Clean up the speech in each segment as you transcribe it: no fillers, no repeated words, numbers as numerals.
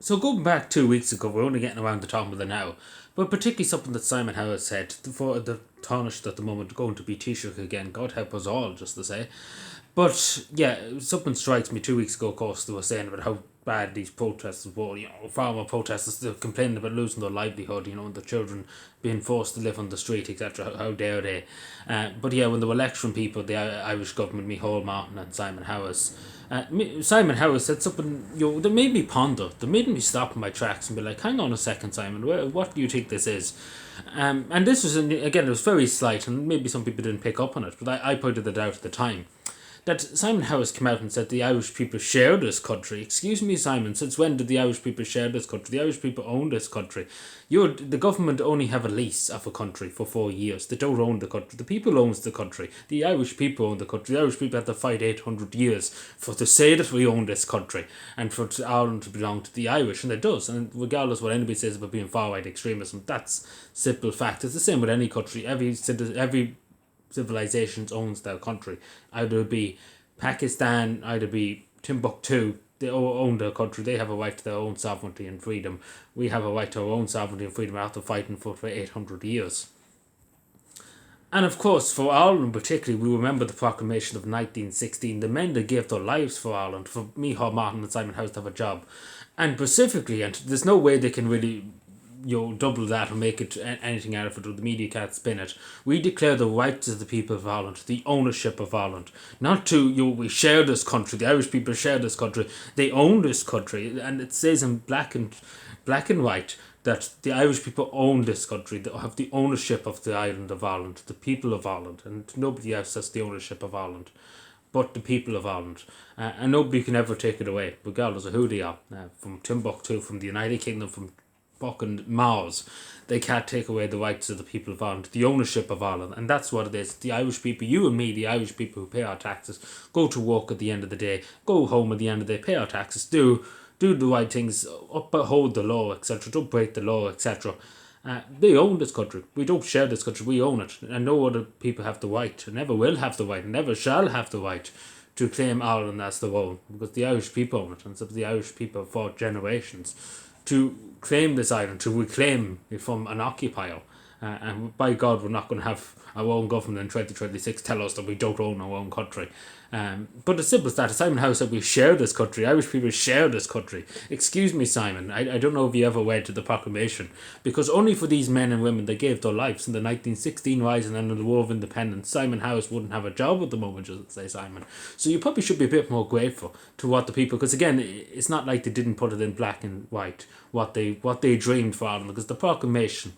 So going back 2 weeks ago, we're only getting around the top of it now, but particularly something that Simon Howard said for the tarnished at the moment going to be Taoiseach again. God help us all, just to say. But yeah, something strikes me 2 weeks ago. Of course, they were saying about how bad these protesters were. Farmer protesters, they're complaining about losing their livelihood. And the children being forced to live on the street, etc. How dare they? But yeah, when they were lecturing people, the Irish government, Micheál Martin and Simon Howes. Simon Howes said something that made me ponder. That made me stop in my tracks and be like, "Hang on a second, Simon. What do you think this is?" And this was again, it was very slight, and maybe some people didn't pick up on it, but I pointed it out at the time that Simon Howes came out and said the Irish people share this country. Excuse me, Simon, since when did the Irish people share this country? The Irish people own this country. The government only have a lease of a country for 4 years. They don't own the country. The people owns the country. The Irish people own the country. The Irish people had to fight 800 years for to say that we own this country and for Ireland to belong to the Irish, and it does. And regardless what anybody says about being far right extremism, that's simple fact. It's the same with any country. Every civilization owns their country. Either it be Pakistan, either be Timbuktu, they own their country. They have a right to their own sovereignty and freedom. We have a right to our own sovereignty and freedom after fighting for 800 years. And of course, for Ireland particularly, we remember the proclamation of 1916, the men that gave their lives for Ireland, for Micheál Martin and Simon House to have a job. And specifically, and there's no way they can really double that or make it anything out of it, or the media can't spin it. We declare the rights of the people of Ireland, the ownership of Ireland, not to we share this country. The Irish people share this country. They own this country, and it says in black and white that the Irish people own this country. They have the ownership of the island of Ireland, the people of Ireland, and nobody else has the ownership of Ireland but the people of Ireland. And nobody can ever take it away, regardless of who they are. From Timbuktu, from the United Kingdom, from fucking Mars. They can't take away the rights of the people of Ireland, the ownership of Ireland, and that's what it is. The Irish people, you and me, the Irish people who pay our taxes, go to work at the end of the day, go home at the end of the day, pay our taxes, do the right things, uphold the law, etc. Don't break the law, etc. They own this country. We don't share this country. We own it, and no other people have the right, and never will have the right, and never shall have the right to claim Ireland as their own, because the Irish people own it, and so the Irish people for generations to claim this island, to reclaim it from an occupier. And by God, we're not going to have our own government in 2026 tell us that we don't own our own country. But the simple that Simon Howe said we share this country. Irish people share this country. Excuse me, Simon. I don't know if you ever read the proclamation, because only for these men and women that gave their lives in the 1916 rising and in the War of Independence, Simon House wouldn't have a job at the moment, just say Simon. So you probably should be a bit more grateful to what the people, because again, it's not like they didn't put it in black and white what they dreamed for Ireland, because the proclamation,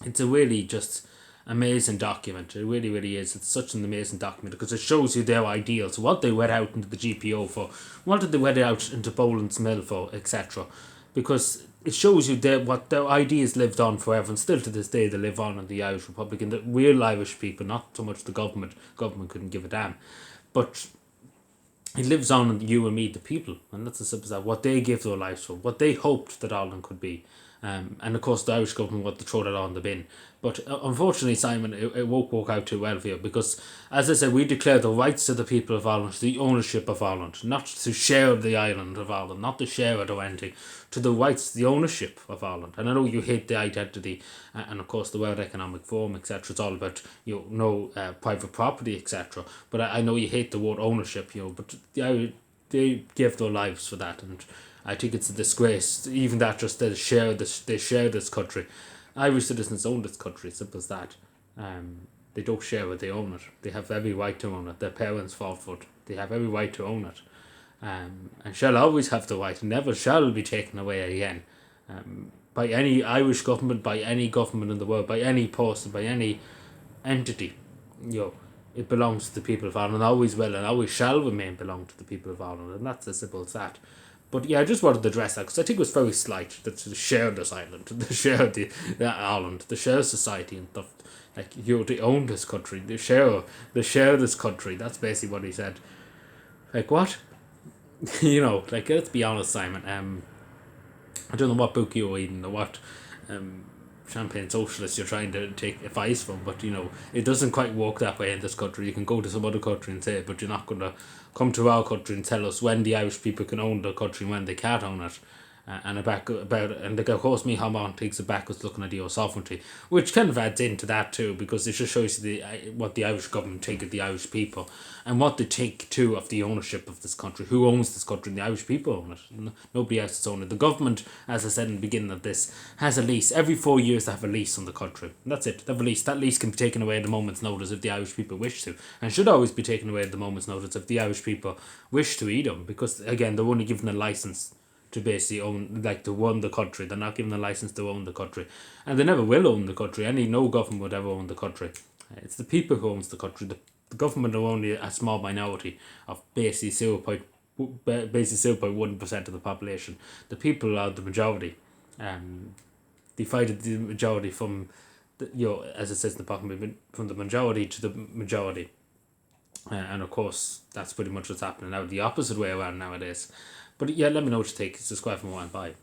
it's a really just amazing document. It really, really is. It's such an amazing document because it shows you their ideals, what they went out into the GPO for, what did they went out into Boland's Mill for, etc. Because it shows you what their ideas lived on forever, and still to this day they live on in the Irish Republic, and the real Irish people, not so much the government. Government couldn't give a damn, but it lives on in you and me, the people, and that's as simple as that. What they gave their lives for, what they hoped that Ireland could be, and of course the Irish government wanted to throw that on the bin. But unfortunately, Simon, it won't work out too well for you, because, as I said, we declare the rights of the people of Ireland, the ownership of Ireland, not to share the island of Ireland, not to share it or anything, to the rights, the ownership of Ireland. And I know you hate the identity, and of course the World Economic Forum, etc. It's all about no private property, etc. But I know you hate the word ownership, but they give their lives for that, and I think it's a disgrace. Even that, just they share this country. Irish citizens own this country, simple as that. They don't share it, they own it. They have every right to own it. Their parents fought for it. They have every right to own it. And shall always have the right, and never shall be taken away again. By any Irish government, by any government in the world, by any person, by any entity. It belongs to the people of Ireland, always will and always shall remain belong to the people of Ireland, and that's as simple as that. But yeah, I just wanted to address that because I think it was very slight that to share this island, to share the island, to share society and stuff. Like, they own this country, they share this country. That's basically what he said. Like, what? Let's be honest, Simon. I don't know what book you were reading or what champagne socialist you're trying to take advice from, but it doesn't quite work that way in this country. You can go to some other country and say it, but you're not going to come to our country and tell us when the Irish people can own the country and when they can't own it. and and the course me Haman takes it backwards looking at your sovereignty, which kind of adds into that too, because it just shows you what the Irish government take of the Irish people, and what they take too of the ownership of this country. Who owns this country? The Irish people own it. Nobody else is owning it. The government, as I said in the beginning of this, has a lease. Every 4 years they have a lease on the country. And that's it. They have a lease. That lease can be taken away at a moment's notice if the Irish people wish to, and should always be taken away at the moment's notice if the Irish people wish to eat them, because again they're only given a license to basically own, like, to own the country. They're not given a license to own the country, and they never will own the country. No government would ever own the country. It's the people who owns the country. The government are only a small minority of basically 0.1% of the population. The people are the majority. Divided the majority from as it says in the document, from the majority to the majority. And of course, that's pretty much what's happening now. The opposite way around nowadays. But yeah, let me know what you think. Subscribe for more and bye.